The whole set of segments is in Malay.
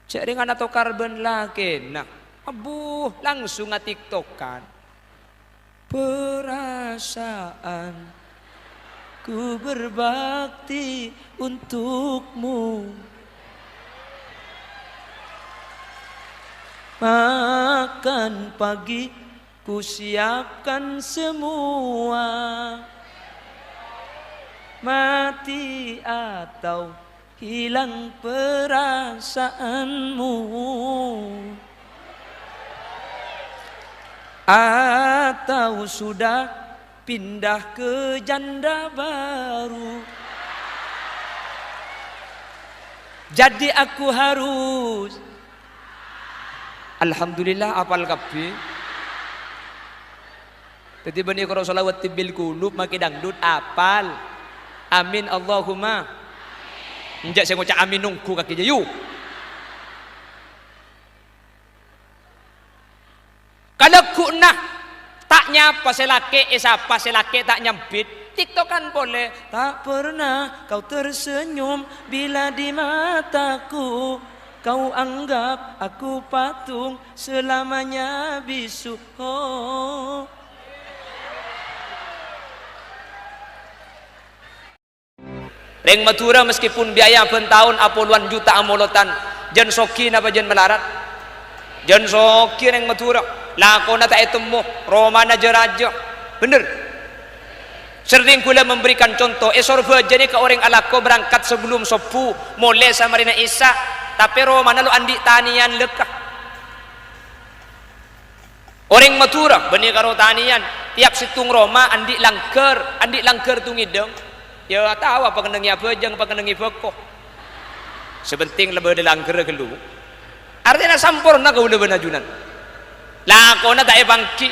cek dengan atau karben lagi nah abu langsung nge-tiktokan perasaan ku berbakti untukmu makan pagi ku siapkan semua mati atau hilang perasaanmu atau sudah pindah ke janda baru jadi aku harus alhamdulillah apal kabeh jadi bani kalau salawat tibil kulub makin dangdut apal amin Allahumma njak saya ngucap amin nunggu kaki jayu kalau ku nah tak nyapa selake siapa selake tak nyambit tiktokan boleh tak pernah kau tersenyum bila di mataku kau anggap aku patung selamanya bisu oh. Reng matura meskipun biaya pentahun puluhan juta amolotan jan soki napa jan melarat jan soki reng matura lakona tak etemu romana jeraja bener sering kula memberikan contoh sorba jadi ke orang alako berangkat sebelum sopu mole sama Rina Isa tapi romana lu andi tanian lekah orang matura benih karo tanian tiap situng Roma andi langker tungideng ya tahu apa kendengi apa jeng apa kendengi bekoh sebenting lebih de langker gelu artinya sampurna kau udah benajunan lakona tak bangki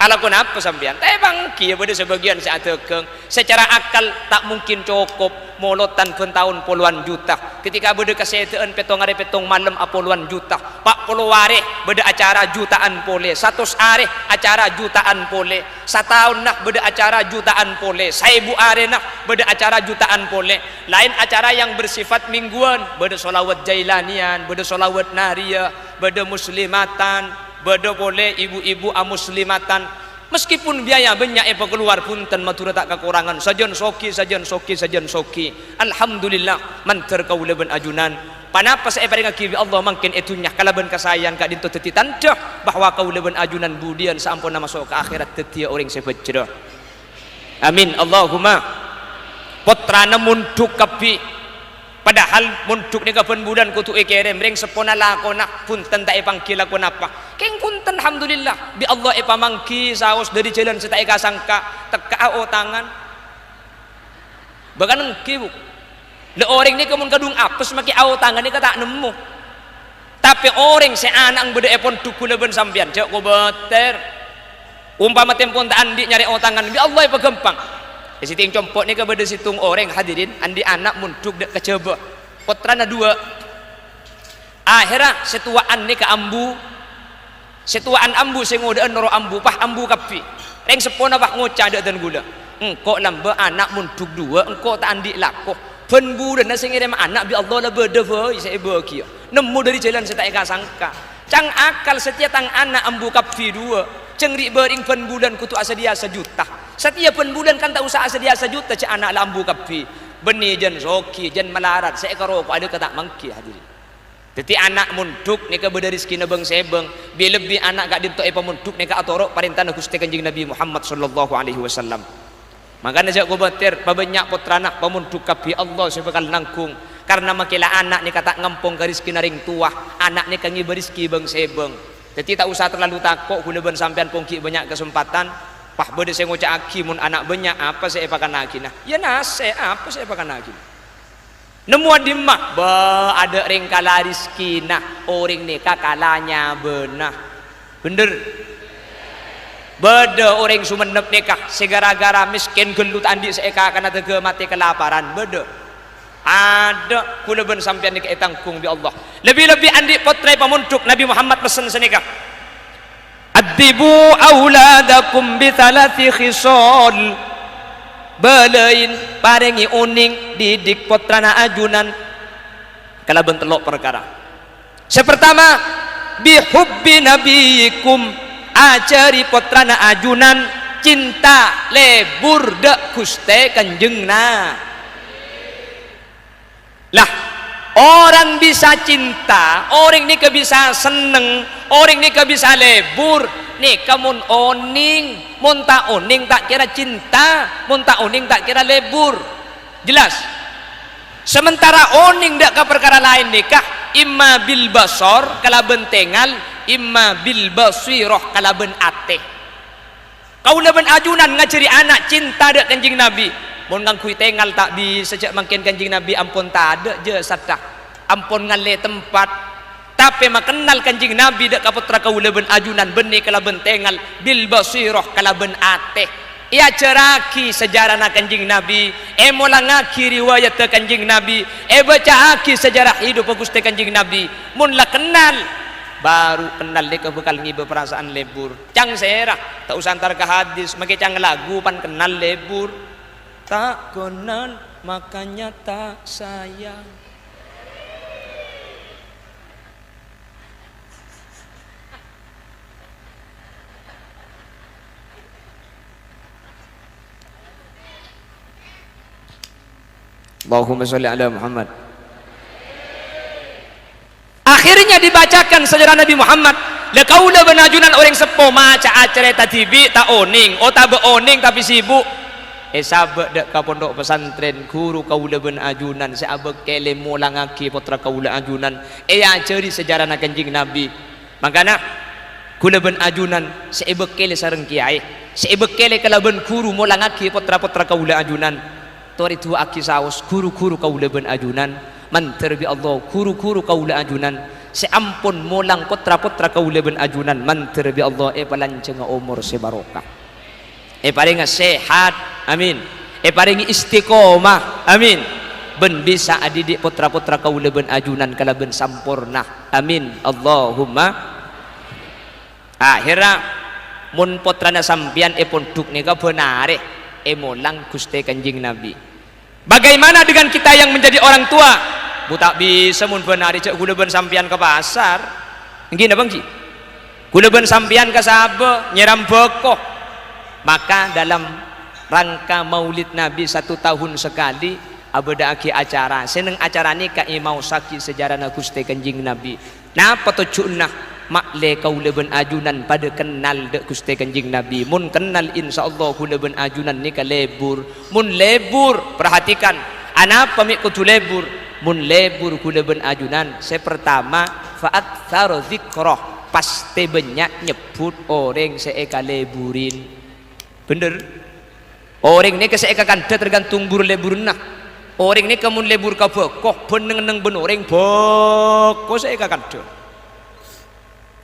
ala kona apa sampean tak bangki ya pada sebagian saat tekeng secara akal tak mungkin cukup molotan pentahun puluhan juta ketika beda kesetaan petong hari petong malam puluhan juta pak puluware beda acara jutaan pole 100 hari acara jutaan pole setahun nak beda acara jutaan pole 1000 hari nak beda acara jutaan pole lain acara yang bersifat mingguan beda solawat jailanian beda solawat naria beda muslimatan beda boleh ibu-ibu muslimatan meskipun biaya banyak keluar punten matura tak kekurangan sajan soki alhamdulillah manter kau leben ajunan panapa saya paling akibi Allah mungkin itunya kalaban kasayan kak dinto teti tanda bahwa kau leben ajunan budian sampun masuk ke akhirat tetia orang sebejero amin Allahumma putrana munduk kapi padahal munduk ni kapan bulan kutu ekerem reng sepona lakona punten tak epangki lakon apa keng punten alhamdulillah bi Allah epamangki saos dari jalan seta eka sangka teka o tangan bahkan engki bu le orang ni kemun kadung apes maki au tangan ni kata nemu tapi orang se anak beda epon tuku leben sampean cek ko beter umpama tempon tak andi nyari o tangan bi Allah epagempang di siting compok ni ke beda situng orang hadirin andi anak munduk dek keceba putrana dua akhirnya setuaan ni ke ambu setuaan ambu sengodaan noro ambu pah ambu kapi reng sepona pah ngocah dek dan gula engkau lamba anak munduk dua engkau tak andi lakoh penbudan na sengirem anak bi Allah lah beda voi saya bagi nemu dari jalan saya tak sangka cang akal setiap tang anak ambu kapi dua cengri bering penbulan kutu asedia sejuta setiap penbulan kan tak usah asedia sejuta cak anak lambu kapi benih jan soki jan melarat saya karo ada kata mangki hadirin jadi anak munduk ni ke beda rizki nabeng sebeng bi lebih anak gak dinto epa munduk ni ke atorok perintah Gusti Kanjeng Nabi Muhammad sallallahu alaihi wasallam makanya saya kubatir pabanyak putrana pamunduk kapi Allah saya bakal nangkung karena makila anak ni kata ngampung ke rizki naring tua anak ni kangi berizki beng sebeng jadi tak usah terlalu takut gunaban sampean pungki banyak kesempatan pah bede saya ngucap aki mun anak banyak apa saya pakan lagi nah ya nase apa saya pakan lagi nemu adimah ba ada ringkala rizki nah orang nikah kalanya benah bener beda orang sumenep nikah segara-gara miskin gelut andi seeka karena tege mati kelaparan beda ada kulaban sampean nikah tangkung bi Allah lebih-lebih andi potret pamunduk Nabi Muhammad pesen senikah adibu auladakum bi thalathi khisal balain parengi uning didik putrana ajunan kalaban telok perkara Sepertama bihubbi nabiyikum, ajari putrana ajunan cinta lebur dek Gusti Kanjengna. Lah orang bisa cinta, orang ini bisa seneng, orang ini bisa lebur. Nih kamu oning, mun tak oning tak kira cinta, mun tak oning tak kira lebur. Jelas. Sementara oning dak ke perkara lain nikah, imma bil basor kalaben tengal, imma bil basirah kalaben ate. Kau leben ajunan ngajari anak cinta dak Kanjeng Nabi. Mun ngangkui tengal tak bi sejak makin Kanjeng Nabi ampun tak ada je satah. Ampun ngale tempat. Tapi makenal Kanjeng Nabi dak ka putra kau leben ajunan beni kalaben tengal bil basirah kalaben ate. Ia ceraki sejarah na Kanjeng Nabi, molangaki riwayat ke Kanjeng Nabi, bacaaki sejarah hidup Gusti Kanjeng Nabi. Mun la kenal, baru kenal dia bekal ngibe perasaan lebur. Cang serah, tak usah antar ke hadis, make cang lagu pan kenal lebur. Tak kenal makanya tak sayang. Allahumma sholli ala Muhammad. Akhirnya dibacakan sejarah Nabi Muhammad. Le kaula benajunan orang sepo maca acara tatibi tak oning, tak beoning tapi sibuk. Sabe dak ka pondok pesantren guru kaula benajunan sabe kele molangaki putra kaula ajunan. Ajari sejarah na Kanjeng Nabi. Makana kula benajunan sabe kele sareng kiai, sabe kele kalaben guru molangaki putra-putra kaula ajunan. Tori tua aki saus guru-guru kaula ben ajunan manter bi Allah guru-guru kaula ajunan seampun molang putra-putra kaula ben ajunan manter bi Allah palanceng umur sebarokah paling sehat amin paling istiqomah amin ben bisa adidik putra-putra kaula ben ajunan kala ben sampurna amin Allahumma. Akhirnya mun putrana sampian pun duk nika benare molang Gusti Kanjeng Nabi. Bagaimana dengan kita yang menjadi orang tua? Bu tak bisa mun benari cek gula ben sampian ke pasar. Ngene Bang Ji. Gula ben sampian ke sabe nyeram bekoh. Maka dalam rangka Maulid Nabi 1 tahun sekali abada aki acara. Seneng acara ni ka mau saki sejarah na Gusti Kanjeng Nabi. Napa tujuanna? Makle kaula ben ajunan pada kenal dek Gusti Kanjeng Nabi. Mun kenal insyaallah kaula ben ajunan ni ka lebur. Mun lebur perhatikan anapa mi kudu lebur. Mun lebur kaula ben ajunan pertama faat tsar zikrah pasti banyak nyebut orang seeka leburin. Bener. Orang ni keseeka kanda tergantung bur leburna. Orang ni kamun lebur ka bekoh beneng-neng ben orang beko seeka kanda.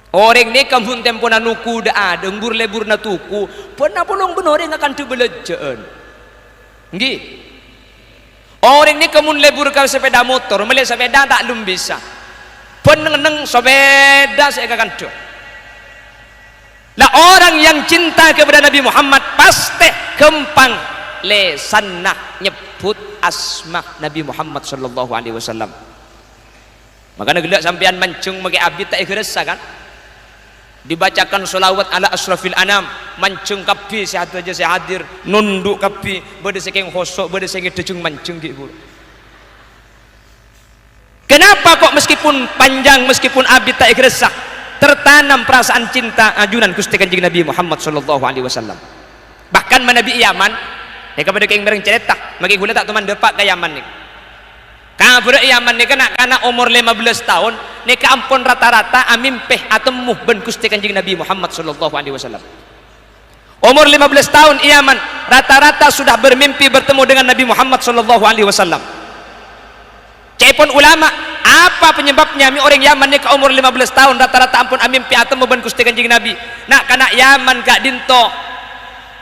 Orang ni kampung tempona nuku dah ada ngur lebur na tuku pernah polong benoreng akan tu belejaan ngi orang ni kamun lebur ka sepeda motor melihat sepeda tak lum bisa peneng sepeda saya akan tu lah orang yang cinta kepada Nabi Muhammad pasti kempang lesanah nyebut asma Nabi Muhammad sallallahu alaihi wasallam. Makanya gelak sampean mancung mage abdi tak ikhlas kan dibacakan sholawat ala asrafil anam mancung kapi sehat aja saya hadir nunduk kapi bade sekeng hosok bade sekeng decung mancung gitu. Kenapa kok meskipun panjang meskipun abdi tak ikhlas tertanam perasaan cinta ajunan Gusti Kanjeng Nabi Muhammad sallallahu alaihi wasallam. Bahkan Nabi Yaman kepada keng mereng cerita magi gula tak teman depak ke Yaman nih. Kabur Yaman ni kana umur 15 tahun ni ampun rata-rata amimpeh atemuh ben Gusti Kanjeng Nabi Muhammad sallallahu alaihi wasallam. Umur 15 tahun Yaman rata-rata sudah bermimpi bertemu dengan Nabi Muhammad sallallahu alaihi wasallam. Cepon ulama apa penyebabnya mi orang Yaman ni ke umur 15 tahun rata-rata ampun amimpi atemu ben Gusti Kanjeng Nabi. Nak kana Yaman kak dinto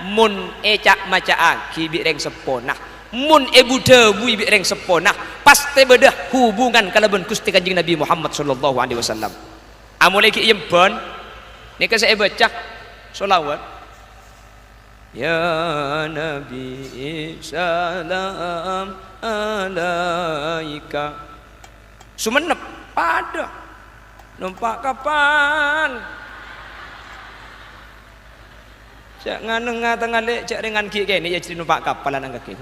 mun ecak maca aki bi reng seponah. Mun ibu dewi bi reng seponah pasti bedah hubungan kalaban Gusti Kanjeng Nabi Muhammad sallallahu alaihi wasallam. Amulai ki yembon ni ka saya baca selawat ya Nabi salam alaika sumenep pada numpak kapal jangan nengah tengah lek cak dengan ki kene ya jadi numpak kapal nang kaki.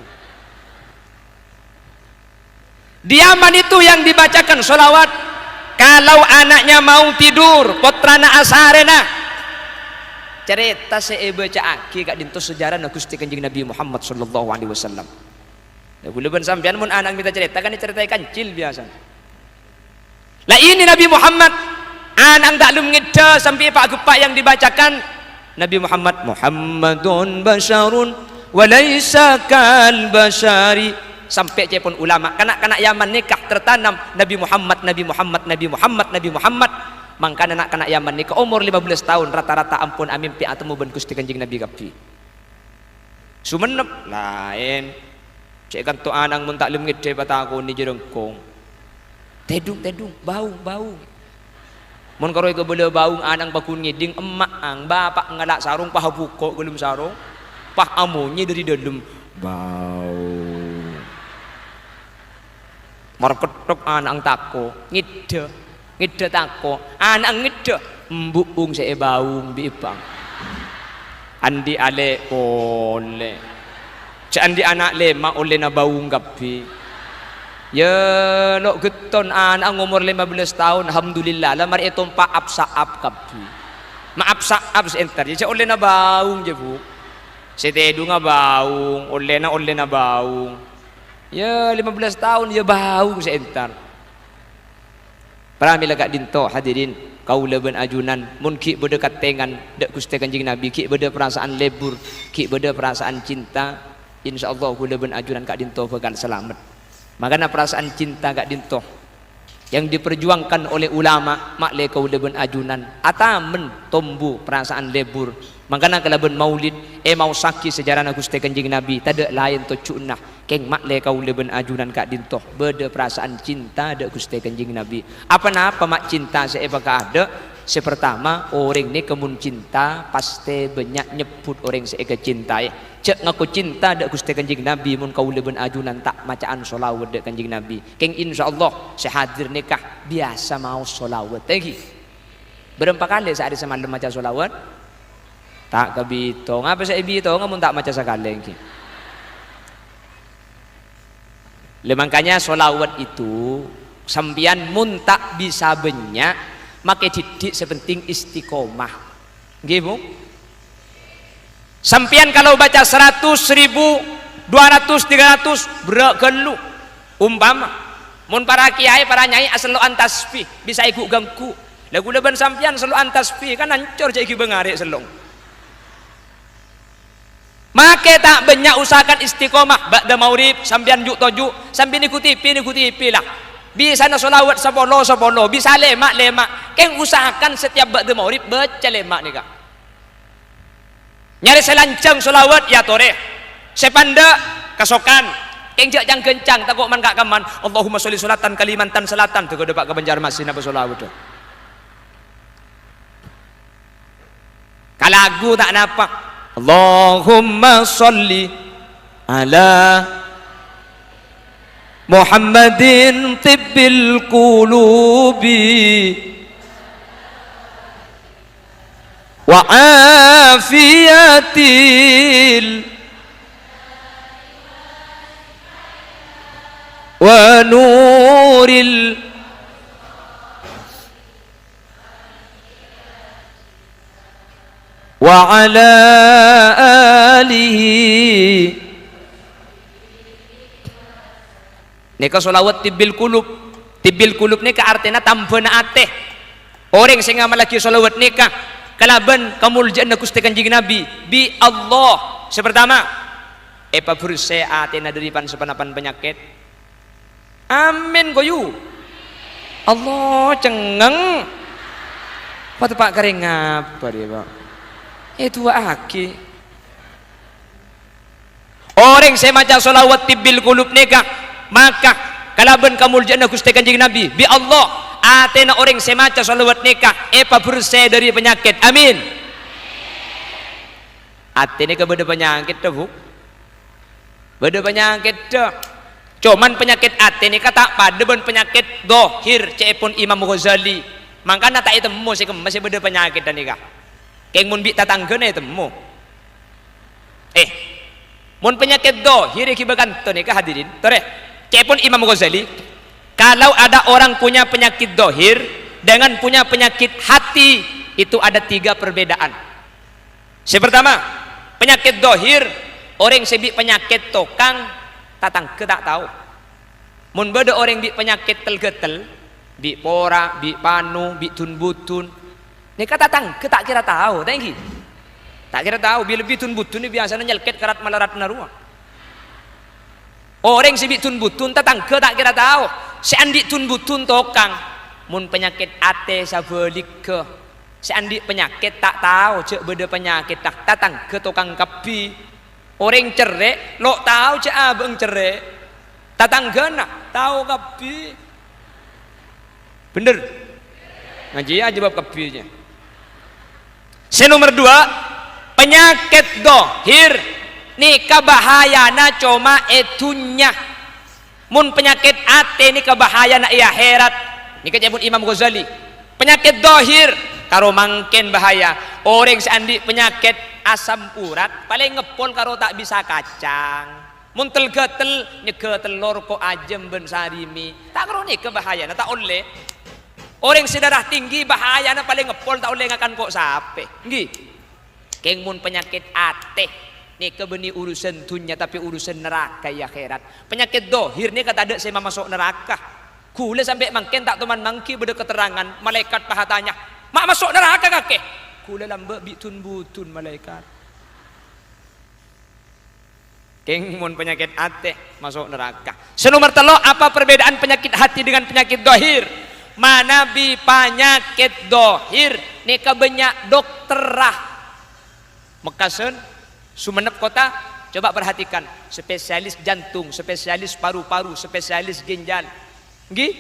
Di Yaman itu yang dibacakan sholawat kalau anaknya mau tidur potrana asarena cerita saya baca aki kak dinto sejarah na Gusti Kanjeng Nabi Muhammad sallallahu alaihi wasallam. Gula ben sampean mun anak minta cerita kan diceritai kancil biasa. Lah ini Nabi Muhammad anak tak lum ngeda sampai pak gepak yang dibacakan Nabi Muhammad Muhammadun basyarun wa laisa kal basyari sampai cepon ulama kanak-kanak Yaman nikah tertanam Nabi Muhammad Nabi Muhammad Nabi Muhammad Nabi Muhammad mangka anak-kanak Yaman nikah umur 15 tahun rata-rata ampun amin pi atemu ben Gusti Kanjeng Nabi kapi sumenep lain cek kan tu anang mun tak lem ngede pataku ni jerengkong tedung bau mun karo iku bele bau anang bakun ngiding emak ang bapak ngalak sarung pah buko gelum sarung pah amunye dari dalam bau marketok anak tako ngide tako anak ngide mbuung saya baung bipang andi ale oleh cak andi anak lema oleh na baung gapi ya lo geton anak umur 15 tahun alhamdulillah lamar itu paap saap gapi maaf saap seenter cak oleh na baung je bu setedu nga baung oleh na baung ya 15 tahun ya bau seentar pramila kak dinto hadirin kaula ben ajunan mun ki berdekat tengan dak Gusti Kanjeng Nabi ki beda perasaan lebur ki beda perasaan cinta insyaallah kaula ben ajunan kak dinto bakal selamat makana perasaan cinta kak dinto yang diperjuangkan oleh ulama makle kaula ben ajunan atamen tombu perasaan lebur makana kalaben maulid mau saki sejarah Gusti Kanjeng Nabi tada lain to cunah keng makle kaula ben ajunan kak dinto beda perasaan cinta dak Gusti Kanjeng Nabi apa mak cinta saya bakal ada sepertama orang ni kemun cinta pasti banyak nyebut orang saya kecintai cek ngaku cinta dak Gusti Kanjeng Nabi mun kaula ben ajunan tak macaan sholawat dak Kanjeng Nabi keng insyaallah sehadir nikah biasa mau sholawat lagi berapa kali sehari semalam maca sholawat tak kebito ngapa saya bito ngamun tak maca sekali lagi makanya sholawat itu sampian mun tak bisa banyak make didik sepenting istiqomah nggih Bu sampian kalau baca 100 1000 200 300 berak gelu umpama mun para kiai para nyai asal tasbih bisa ikut ganggu lagu leban sampian selalu tasbih kan hancur jadi bengarik selong make tak banyak usahakan istiqomah ba'da maurib sambian juk tojuk sambil ikuti lah bisa na solawat sepolo bisa lemak keng usahakan setiap ba'da maurib baca lemak nih kak nyari selancang solawat ya tore sepanda kasokan keng jak jang kencang takut man kak kaman Allahumma sholli sholatan kalimantan selatan tuh depak ke Banjarmasin apa solawat tuh kalagu tak napa Allahumma sholli ala Muhammadin tibbil qulubi wa afiyatil wa nuril wa ala alihi nika solawat tibbil kulub nika artinya tambana ateh orang sing ngamalaki solawat nika kalaban kamuljaan Gusti Kanjeng Nabi bi Allah sepertama bersih atena dari sepanapan penyakit amin goyu Allah cengeng apa Pak kering apa dia Pak itu aki orang saya maca solawat tibbil kulub nikah maka kalaban kamuljaan Gusti Kanjeng Nabi bi Allah atena orang saya maca solawat nikah bersih dari penyakit amin atene ke beda penyakit dah Bu beda penyakit dah cuman penyakit atene kata pada ben penyakit dohir cepon Imam Ghazali Makanya tak temu sih masih beda penyakit dan nikah. Keng mun bi tatanggene temu. Mun penyakit dohir kibakan to nikah hadirin. Tore, cepun Imam Ghazali, kalau ada orang punya penyakit dohir dengan punya penyakit hati itu ada 3 perbedaan. Yang pertama, penyakit dohir orang sebi penyakit tokang tatang ke tak tahu. Mun beda orang bi penyakit telgetel, bi pora, bi panu, bi tunbutun. Ini kata tatang ke tak kira tahu, tanggi. Tak kira tahu bi lebih tunbutun ini biasanya nyelket kerat malarat narua. Orang sebi tunbutun tatang ke tak kira tahu. Si andi tunbutun tokang. Mun penyakit ate sabelik ke. Si andi penyakit tak tahu cek beda penyakit tak tatang ke tokang kapi. Orang cerai lo tahu cek abang cerai. Tatanggana tahu kapi. Bener ngaji aja bab kapinya. Nomor 2, penyakit dohir nih kabahayana cuma etunya. Mun penyakit ate nih kabahayana iya herat. Nih kejebut Imam Ghazali. Penyakit dohir karo mangken bahaya. Orang seandi penyakit asam urat paling ngepol karo tak bisa kacang. Mun telgetel nyege telur kok ajem ben sarimi. Tak karo nih kebahayana tak oleh. Orang sedarah tinggi bahayana paling ngepol tak oleh ngakan kok sape. Nggih. Keng mun penyakit ate nih kebeni urusan dunia tapi urusan neraka ya akhirat. Penyakit dohir nih kata ada saya masuk neraka. Kule sampai mangken tak teman mangki beda keterangan malaikat pahatanya. Mak masuk neraka kakek. Kule lambe bitun butun malaikat. Keng mun penyakit ate masuk neraka. Nomor 3, apa perbedaan penyakit hati dengan penyakit dohir? Mana bi penyakit dohir nih kebanyak dokterah Mekasen Sumenep kota coba perhatikan spesialis jantung, spesialis paru-paru, spesialis ginjal, nggih,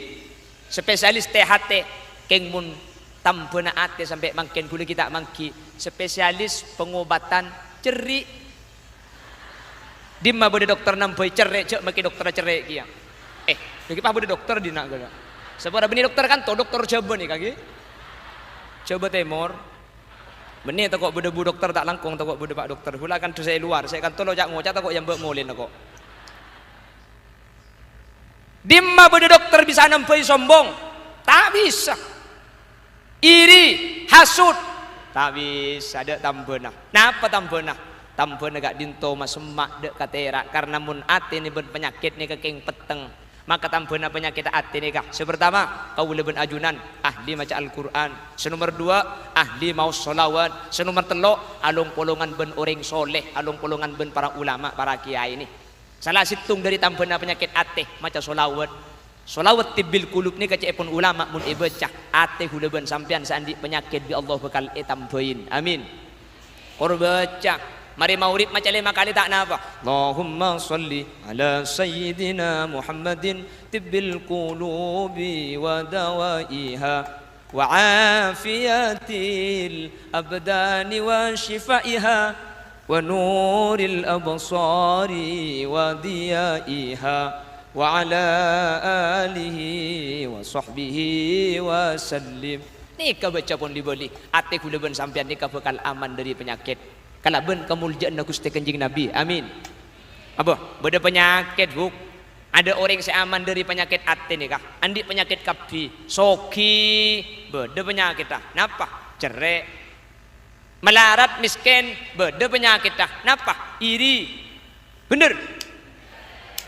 spesialis THT, keng mun tampena ate sampai mangken kuli kita mangki, spesialis pengobatan ceri. Dimma bude dokter nampai cerai cek maki dokter cerai kia. Lagi pah bude dokter dina gala. Sebab beni dokter kan to dokter coba nih kaki. Coba temor. Benih takut bude bu dokter tak langkung takut bude pak dokter. Hula kan tu saya luar. Saya kan tolo jak ngocak takut yang bermolin takut. Dimma bude dokter bisa nampai sombong. Tak bisa. Iri, hasut. Tak bisa ada tambena. Napa tambena? Tambena gak dinto masemak dek katera karena mun ate ni ben penyakit ni kekeng peteng. Maka tampena penyakit hati nikah. Pertama, kau lebih ajunan ahli maca Al-Quran. Nomor 2, ahli mau solawat. Nomor 3, alung polongan ben orang soleh, alung polongan ben para ulama, para kiai ini. Salah situng dari tampena penyakit hati maca solawat. Solawat tibil kulub ni kaca epon ulama mun ibecah hati huleben sampean sandi penyakit bi Allah bakal tambahin. Amin. Korbaca. Mari maurid macam 5 kali tak napa. Allahumma salli ala sayyidina Muhammadin tibbil qulubi wa dawaiha wa afiyatil abdani wa shifaiha wa nuril absari wa diyaiha wa ala alihi wa sahbihi wa sallim. Nikah baca pun dibeli. Ate kula ben sampean nikah bakal aman dari penyakit. Kalau ben kemuliaan Gusti Kanjeng Nabi, amin. Apa? Beda penyakit buk. Ada orang yang aman dari penyakit hati nih kah? Andi penyakit kapi, soki, beda penyakit dah. Napa? Cerai, melarat, miskin, beda penyakit dah. Napa? Iri, bener.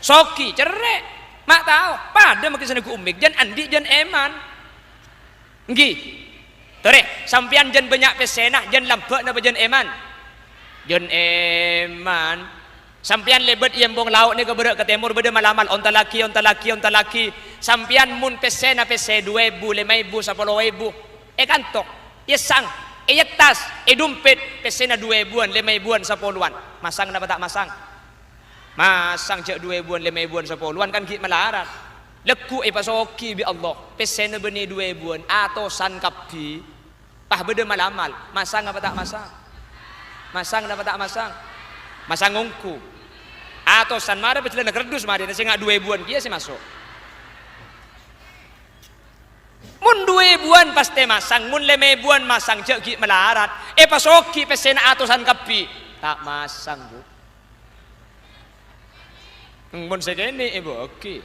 Soki, cerai, mak tahu. Pada makin sana ku umik, jan andi, jan eman. Nggih, tore, sampian jan banyak pesenah, jan lambat napa jan eman. Jon eman sampian lebet yembong laut ni ke berak ke timur beda malamal onta laki sampian mun pesena pese 2.000 5.000 10.000 kantok sang tas dumpet pesena 2.000-an 5.000-an 10.000-an masang napa tak masang cek 2.000-an 5.000-an 10.000-an kan git melarat leku pasoki bi Allah pesena beni 2.000-an atosan kapi pah beda malamal masang apa tak masang dapat tak masang ngungku atau san mara pecelen kerdus mari nasi ngak 2.000-an kia sih masuk Mun 2 buan pasti masang, mun 5 buan masang jeki melarat. Pasoki pesena atusan kapi tak masang bu. Mun segini ibu oke.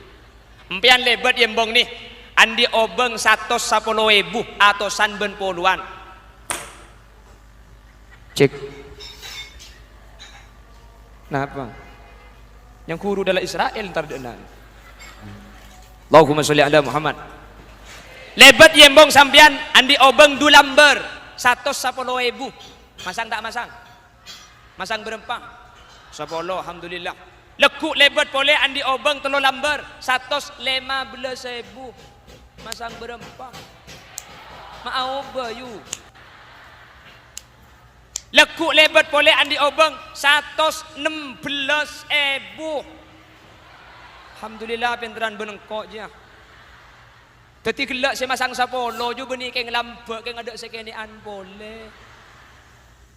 Empian lebat yembong nih. Andi obeng 110.000 atusan ben puluhan. Cek. Kenapa? Yang kuru dalam Israel ntar denan. Allahumma sholli ala Muhammad. Lebat yembong sampian andi obeng 2 lembar 110.000. Masang tak masang? Masang berempang 10 alhamdulillah. Lekuk lebat boleh andi obeng 3 lembar 115.000. Masang berempang. Mau bayu. Lekuk lebat boleh andi obeng 116.000. Alhamdulillah pinteran benengkok je. Teti gelak saya masang sapolo ju beni keng lambek keng ada sekenian boleh.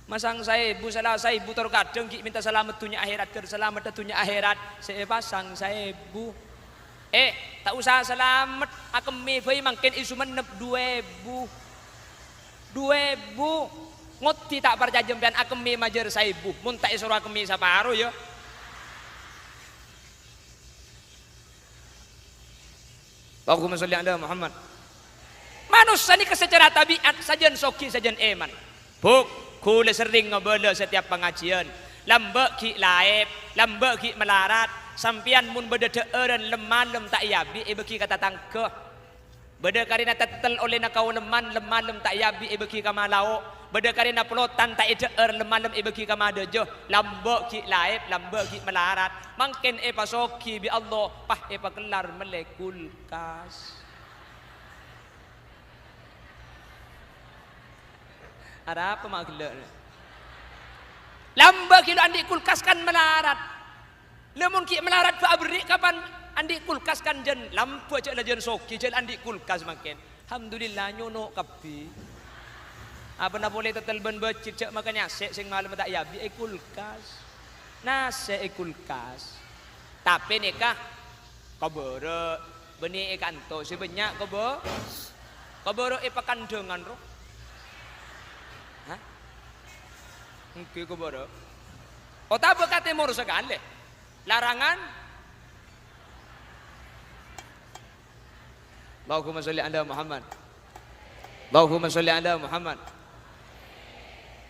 Masang saya ibu salah saya ibu terkadang ki minta selamat dunia akhirat ker selamat dunia akhirat saya pasang saya ibu. Tak usah selamat akemi bae mangken isu menep 2.000. 2.000 ngoti tak percaya jempian akemi majer saya ibu mun tak isoro akemi saparo ya. Allahumma sholli ala Muhammad. Manusia ini secara tabiat sajan soki sajan eman. Buk, kule sering ngobrol setiap pengajian. Lambek ki laib, lambek ki melarat. Sampian mun beda deeren lemalem tak yabi beki kata tangkeh. Beda karina tetel oleh nakau leman lemalem tak yabi beki kamalau. Beda karina pelotan tak deer lemalem beki kamadejo. Lambek ki laib, lambek ki melarat. Mangken pasoki bi Allah pah kelar melekul kas. Ada apa mak gelak? Lambak kilo andi kulkas kan melarat. Lemun ki melarat fa abri kapan andi kulkas kan jen lampu aja jen soki jen andi kulkas makin. Alhamdulillah nyono kapi. Apa na boleh tetel ben becik cek makanya sing malam tak yabi kulkas. Nase kulkas. Tapi nikah kabere beni kanto si banyak kabere pakandengan roh. Hah? Engke kabere. Ota bekat timur sekali. Larangan. Allahumma sholli ala Muhammad. Allahumma sholli ala Muhammad.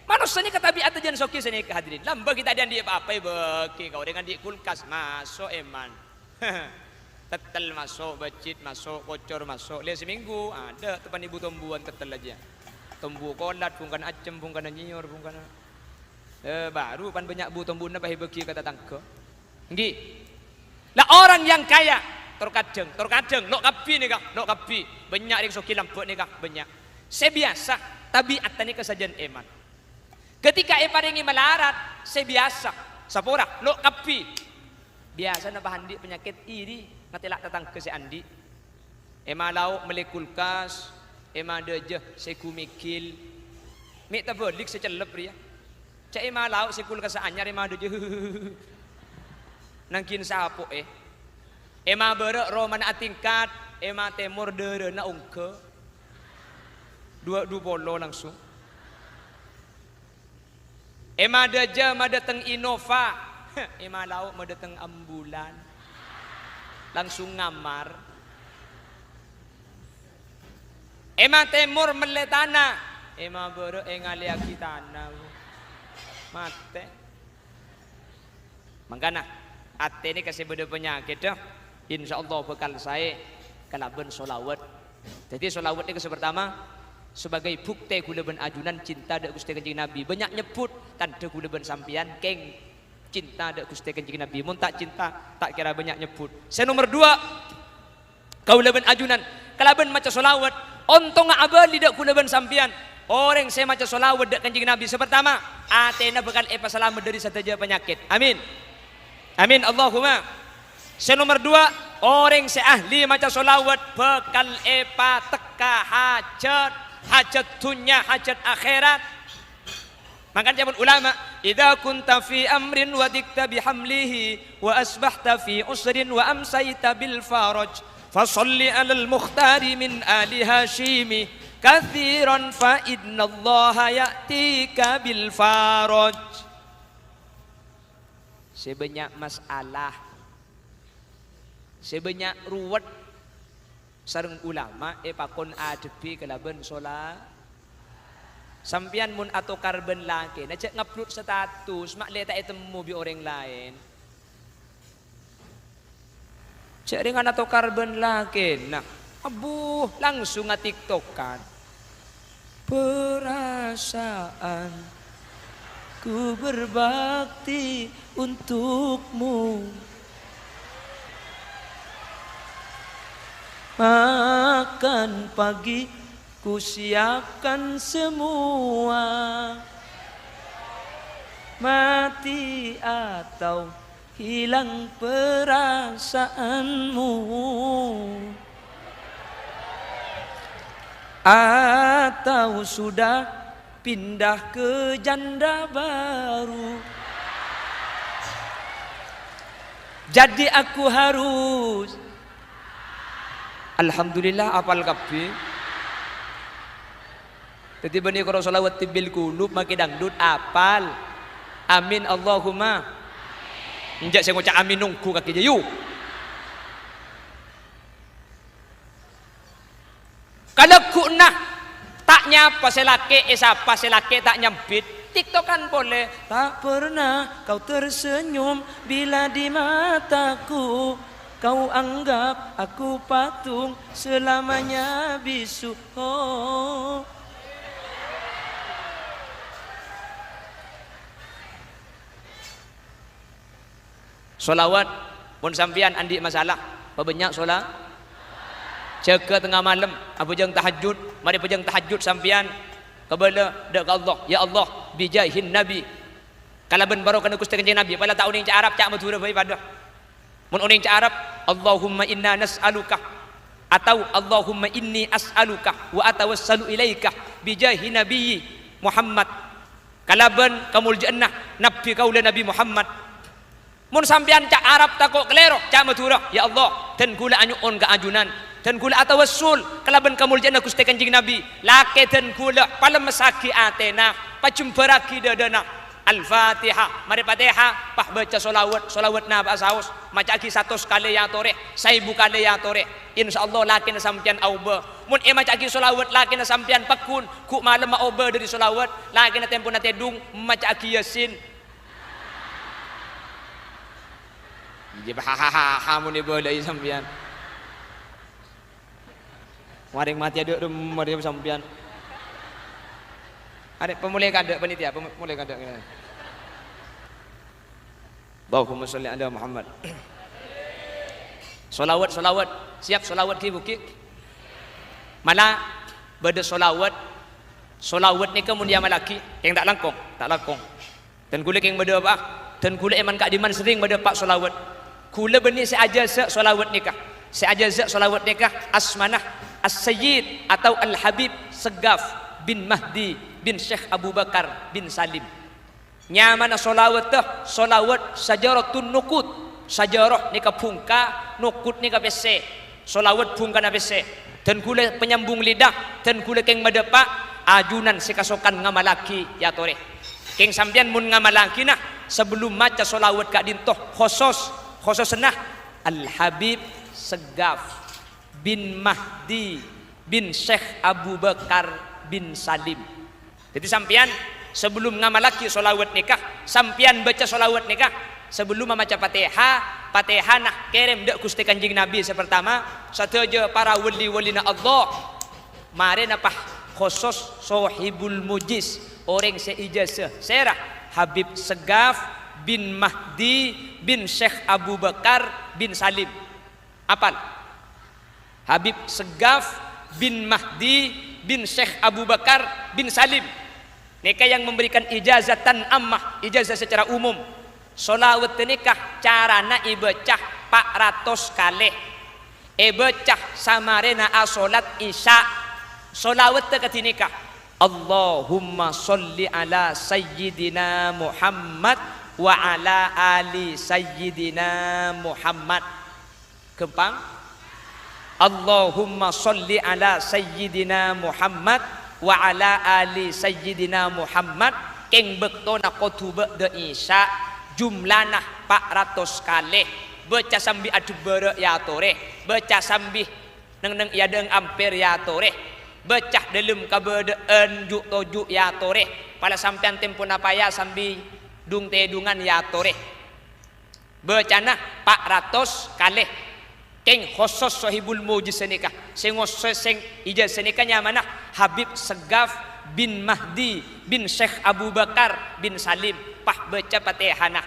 Manusia ini ketabiat aja soki sini kehadirin. Lambang kita ada di apa beki kau dengan di kulkas masuk eman. Tetel masuk, becit masuk, kocor masuk. Lihat seminggu ada tepan ibu tumbuhan tetel aja. Tumbuh kolat, bungkan acem, bungkan nyiur, bungkan. Baru pan banyak bu tumbuhan apa beki kata tangke. Ngi. Lah orang yang kaya terkadang lo kapi nih kak, lo kapi banyak yang soki lampu nih kak banyak. Sebiasa tabiat ini kesajian eman. Ketika paringi melarat, sebiasa sapora lo kapi. Biasa na bahandi penyakit iri ngatelak datang ke si andi. Lauk melekulkas, dejeh sekumikil. Mik tabelik secelep ria. Cak lauk sekulkas anyar dejeh. Nangkin sapo bere roman atingkat, temur dere na ungke. Dua bolo langsung. Deja datang Innova. Lauk datang ambulan. Langsung ngamar. Temur meletana. Bere ngaliaki tanah. Mate. Mangkana ate ini kasih beda penyakit dah. Insyaallah bekal saya kalaban solawat. Jadi solawat ini pertama sebagai bukti kula ben ajunan cinta dak Gusti Kanjeng Nabi. Banyak nyebut tanda kula ben sampean keng cinta dak Gusti Kanjeng Nabi. Mun tak cinta tak kira banyak nyebut. Saya nomor 2 kula ben ajunan kalaban maca solawat ontong abali dak kula ben sampean. Orang saya maca solawat dak Kanjeng Nabi sepertama atena bakal selamat dari sataja penyakit. Amin. Amin Allahumma. Saya nomor 2 orang saya ahli maca solawat bakal teka hajat dunia, hajat akhirat. Makanya zaman ulama, idza kunta fi amrin wa dikta bihamlihi wa asbahta fi usrin wa amsayta bil faraj fasalli alal mukhtari min ali hashimi kathiran fa innallaha ya'tika bil faraj. Sebanyak masalah, sebanyak ruwet sareng ulama pakon adepi kelaben solat. Sampian mun atau karben laki na cek ngupload status mak le tak temu bi orang lain. Cek dengan atau karben laki nah abu langsung nge-tiktokan. Perasaan ku berbakti untukmu, makan pagi ku siapkan semua, mati atau hilang perasaanmu, atau sudah pindah ke janda baru. Jadi aku harus alhamdulillah apal kabeh. Jadi bani kalau salawat tibil kulub makin dangdut apal. Amin Allahumma. Injak saya ngucap amin nunggu kaki jayu. Kalau ku nah tak nyapa selake siapa selake tak nyambit tiktokan boleh. Tak pernah kau tersenyum bila di mataku, kau anggap aku patung selamanya bisu. Oh. Solawat pun sampian andi masalah banyak solat jaga tengah malam apa jang tahajud mari pejang tahajud sampian kepada dak Allah ya Allah bijahin nabi kalau ben baru kena Gusti Kanjeng Nabi pala tak uning Arab cak matura bae pada mun uning Arab Allahumma inna nas'aluka atau Allahumma inni as'aluka wa atawassalu ilaika bijahi nabi Muhammad kalau ben kamul jannah nabi kaula Nabi Muhammad. Mun sampean cak Arab takok kelero cak matura ya Allah dan kula anyuun ka ajunan dan kula atawassul kalaban kamul jannah Gusti Kanjeng Nabi lake dan kula pala mesaki atena pacumperaki dadana Al-Fatihah mari Fatihah pah baca solawat na basaus maca ki 100 kali ya tore 1000 kali ya tore insyaallah lake na sampean auba mun maca ki solawat lake na sampean pakun ku malam auba dari solawat lake na tempo na tedung maca ki yasin. Jadi hahaha mun boleh sampean. Waring mati ada mari sampean. Ada pemulai kada panitia, pemulai kada. Allahumma sholli ala Muhammad. Solawat, siap solawat ki bukit. Mana beda solawat ni kemudian malaki yang tak langkong. Dan kula yang beda apa? Dan kula eman kak diman sering beda pak solawat. Kula benih seajazah solawat nikah. Seajazah solawat nikah Asmanah As-Sayyid atau Al-Habib Segaf bin Mahdi bin Syekh Abu Bakar bin Salim. Nyamana solawat tuh solawat sajaratun nukut. Sajarah nikah pungka, nukut nikah pese. Solawat pungka na pese. Dan kula penyambung lidah dan kula keng madepak ajunan sekasokan ngamalaki ya tore. Keng sampean mun ngamalaki nah sebelum maca solawat kak dintoh khusus nah Al-Habib Segaf bin Mahdi bin Syekh Abu Bakar bin Salim. Jadi sampian sebelum ngamalaki solawat nikah sampian baca solawat nikah sebelum membaca Fatihah nah kirim dak Gusti Kanjeng Nabi sepertama sateja para wali-walina Allah mare napah khusus sohibul mujiz orang seijazah serah Habib Segaf bin Mahdi bin Syekh Abu Bakar bin Salim. Apal? Habib Segaf bin Mahdi bin Syekh Abu Bakar bin Salim. Mereka yang memberikan ijazatan ammah, ijazah secara umum. Solawat nikah carana ibecah 400 kali. Ibecah samarena asolat isya. Solawat teka nikah. Allahumma sholli ala sayyidina Muhammad wa ala ali sayyidina Muhammad. Kempang Allahumma sholli ala sayyidina Muhammad wa ala ali sayyidina Muhammad keng bektona kotu de isya jumlana 400 kali baca sambil adu bere ya tore baca sambil neng ya deng ampere ya tore baca dalam kabedeen juk tojuk ya tore pada sampean tempo napaya sambil dung tedungan ya tore bacana 400 kali keng khusus sahibul mujiz senika sing khusus sing ijaz senika nyamana Habib Segaf bin Mahdi bin Syekh Abu Bakar bin Salim pah baca Fatihana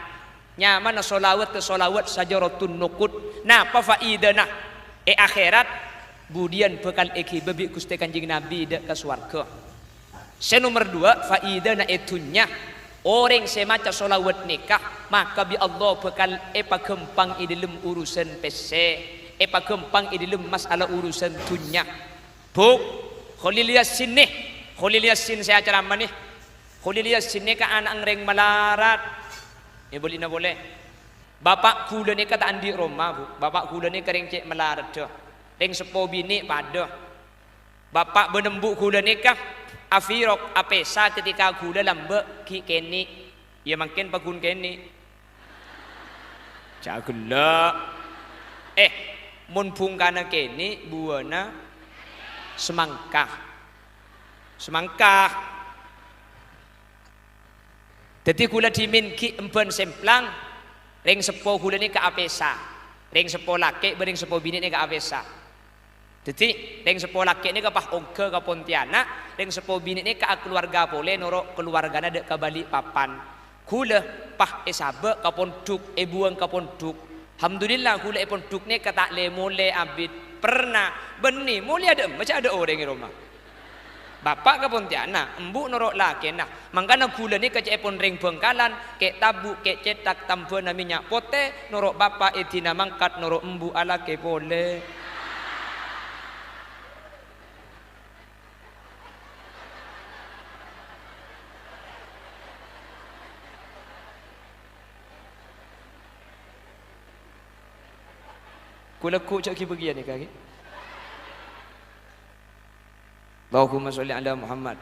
nyamana solawat ke solawat sajaratun nuqud nah apa faidana akhirat budian bekal eki bebi Gusti Kanjeng Nabi dak ke swarga nomor 2 faidana etunya orang semaca solawat nikah maka bi Allah bekal pagempang dalam urusan PC pagempang dalam masalah urusan dunia buk Khalil Yasin nih Khalil Yasin saya ceramah nih Khalil Yasin nih ka anak ngreng melarat boleh na boleh bapak kula nih kata andi Roma bu bapak kula nih kering cek melarat dah reng sepo bini pada bapak benembuk kula nih kah afirok apesa ketika kula lambe ki keni ya makin pakun keni cagela mun pungkana keni buana semangka jadi kula dimin ki emben semplang ring sepo kula ni ke apesa ring sepo laki bering sepo bini ni ke apesa jadi ring sepo laki ni ke pah ongke ke Pontianak ring sepo bini ni ke keluarga boleh norok keluargana dek ke Balikpapan kula pah esabe ke ponduk buang ke ponduk alhamdulillah kula ponduk ni ke tak le mule abid pernah beni mulia ada macam ada orang di rumah bapak ke Pontianak embu norok laki nah mangkana gula ni kecek pun ring Bengkalan kek tabu kek cetak tambah minyak pote norok bapak etina mangkat norok embu ala ke boleh kula ku cak ki bagian ni kaki Allahumma sholli ala Muhammad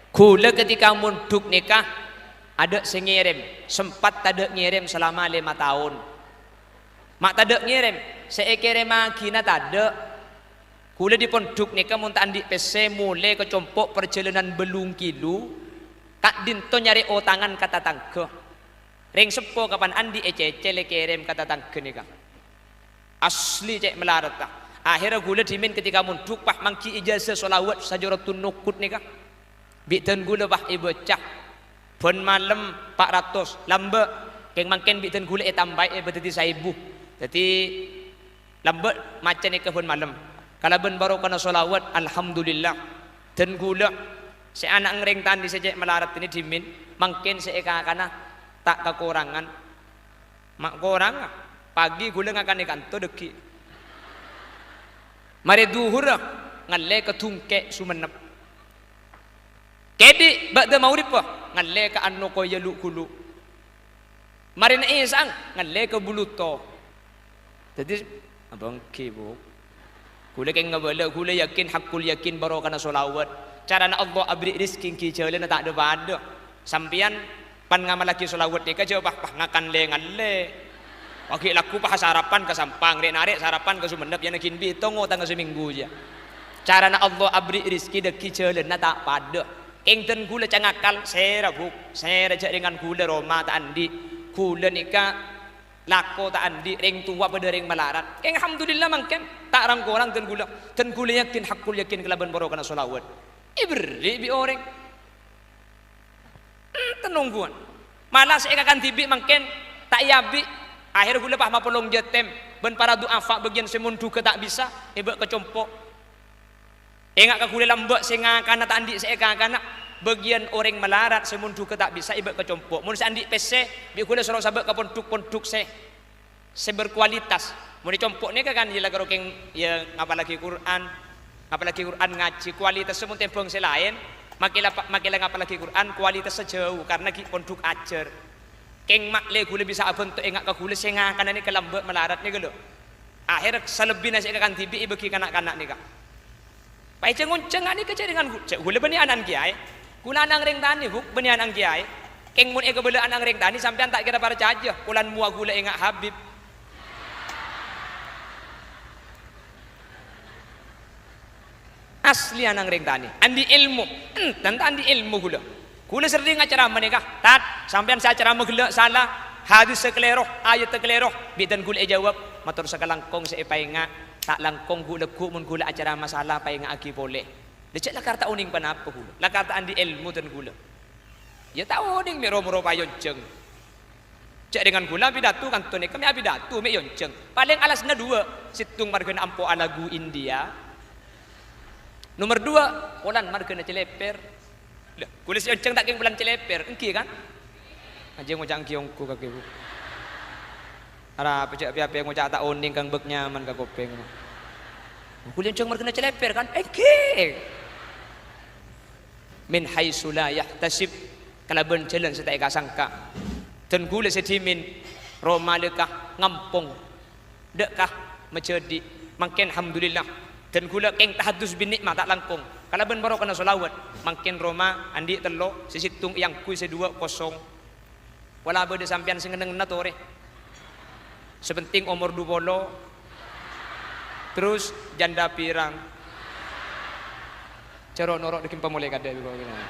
kula ketika munduk nikah ada sing ngirim sempat tak ada ngirim selama 5 tahun mak tak ada ngirim saya kirim makina tak ada kula di ponduk nikah mun tak andik PC mulai ke compok perjalanan belung kilo tak dinto nyari tangan kata tangga ring sepo kapan andi ecece le kirim kata tangga nikah asli cek melarat tak akhirnya gula dimin ketika munduk pah mangki ijazah solawat sajaratun nuqud nikah bitan gula pah ibecah ben malam 400 lambe keng mangken bitan gula tambah beteti 1000 jadi lambe macam nikah ben malam kalau ben baru kana solawat alhamdulillah dan gula si anak ngereng tandi sejak melarat ini dimin mangken seeka kana tak kekurangan mak kurang pagi gula ngakan ikan to deki mari duhur ngalle ke tungke sumenep kedi ba'da maurib ngalle ke anno ko yalu kulu mari na isang ngalle ke buluto jadi abang kibo kula keng ngabala kula yakin hakul yakin baro kana solawat cara na Allah abri rizki ki jalan tak ada pada sampian pan ngamalaki solawat ni ka jawab ngakan le ngalle Wagi laku pah sarapan ke Sampang, rek narik sarapan ke Sumenep, yang nakin bitong tanggal seminggu aja. Cara na Allah abri rizki deki jalan na tak pada. Engten gula cangakal, saya rabuk, saya rajak dengan gula Roma tak andi, gula nikah lako tak andi, ring tua pada ring melarat. Alhamdulillah mangken tak rang korang ten gula yakin hakul yakin kelaban baro kana solawat. Ibri bi orang tenungguan. Malah saya akan tibi mangken tak yabi. Akhir gula pah mapolong jetem ben para duafa bagian semundu ke tak bisa ebek kecompok engak ke gula lambek singa kana tak andik seeka kana bagian orang melarat semundu ke tak bisa ebek kecompok mun andik PC bi gula sorok sabek ke ponduk se berkualitas mun dicompok ni kan ya lagu rokeng ya apalagi Quran ngaji kualitas semun tempong selain makilah apalagi Quran kualitas sejauh karena ki ponduk ajar keng mak le gula bisa bentuk engak ke gula senga kana ni kelambek melarat ni gelo Akhir selebih nasi kan tibi bagi kanak-kanak nika. Pai cengun-ceng ani ke dengan gula bani anan kiai. Kula anang ring tani buk bani anang kiai. Keng mun eka bela anang ring tani sampean tak kira para caja. Kulan mua gula engak Habib. Asli anang ring tani. Andi ilmu. Tentang andi ilmu gula. Gula sering acara menikah. Tat sampean saya ceramah gula salah. Hadis sekeleroh, ayat sekeleroh. Bidan gula jawab. Matur sakalangkong sa ipainga. Tak langkong gula ku mun gula acara masalah painga agi boleh. Lecek lah karta uning panapa gula. Lah karta andi ilmu dan gula. Ya tahu uning miro-miro payon jeng. Cek dengan gula pidato kan tuh kami pidato me yon jeng. Paling alasnya dua. Situng margana ampo alagu India. Nomor dua, ulan margana celeper. Lah, gula si yon jeng tak keng bulan celeper. Engki kan? Aja ngocang kiongku kaki bu. Ara pecek piapa ngocak tak uning kang bek nyaman ka kopeng. Gula yon jeng margana celeper kan? Engki. Min haitsu la yahtasib kalaban jalan setai kasangka. Dan gula sedimin Roma lekah ngampung dekah menjadi makin alhamdulillah dan gula keng tahadus bin nikmah tak langkung kalaban baru kena solawat makin Roma andi telo sisitung yang kui sedua kosong wala bade sampean sing ngeneng natore sepenting umur 20 terus janda pirang cero norok dikim pemulai kada kok ngene.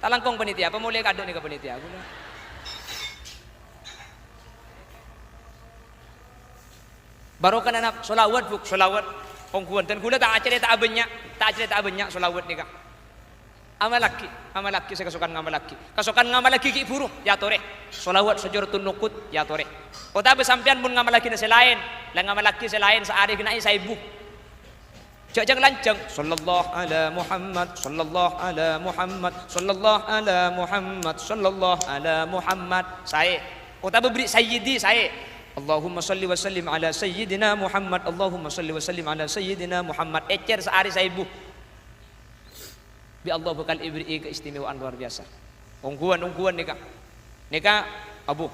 Talangkong panitia, pemulai kado nih ke panitia. Baru kan anak solawat buk, solawat ongkuan dan gula tak acere tak banyak solawat nih kak. Amalaki saya kesukaan ngamalaki. Kesukaan ngamalaki ki buru ya tore. Solawat sejuratun nukut ya tore. Kota besampian pun ngamalaki na selain, lang ngamalaki selain sehari kena saya ibu. Jangan lancang sallallahu ala Muhammad sallallahu ala Muhammad sallallahu ala Muhammad sallallahu ala Muhammad saya utama beri sayyidi saya Allahumma salli wa sallim ala sayyidina Muhammad Allahumma salli wa sallim ala sayyidina Muhammad ecer sehari saya ibu bi Allah bakal ibri keistimewaan luar biasa ungguan nika abu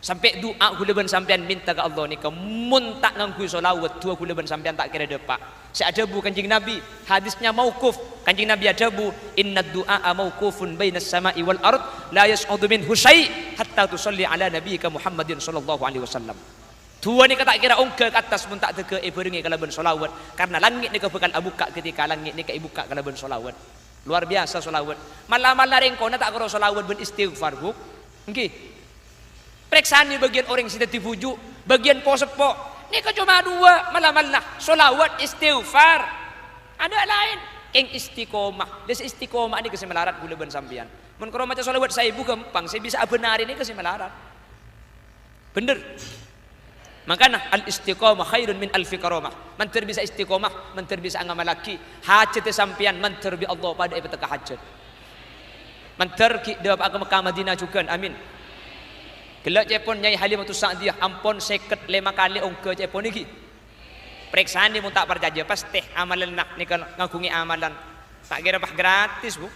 sampai doa gulaban sampean minta ke Allah nika mun tak nganggu solawat dua gulaban sampean tak kira depak seadabu kanjing Nabi hadisnya mauquf kanjing Nabi adabu inna du'a mauqufun bainas sama'i wal ard la yas'udu minhu syai' hatta tusalli ala nabiyyika Muhammadin sallallahu alaihi wasallam dua nika tak kira ongke ke atas mun tak teke iberengi kalaban solawat karena langit nika bakal abuka ketika langit nika ibuka kalaban solawat luar biasa solawat malam-malam rengkona tak kira solawat ben istighfar buk nggih periksaan bagian orang yang dibujuk bagian posepo ini cuma dua malah solawat istighfar ada lain yang istiqomah dan istiqomah ini kesemelarat gula ban sampian mun kalau macam solawat saya ibu gampang saya bisa benar ini kesemelarat bener makanya al istiqomah khairun min alfi karamah manter bisa istiqomah manter bisa ngamalaki hajat sampian manter bi Allah pada petaka hajat manter ki dapat ke Mekah Madinah juga amin. Gelak cepon Nyai Halimatus Sa'diyah ampun 55 kali ongke cepon iki. Periksaan ni mun tak percaya pasti amalan nak ni ngagungi amalan. Tak kira bah gratis, Bu.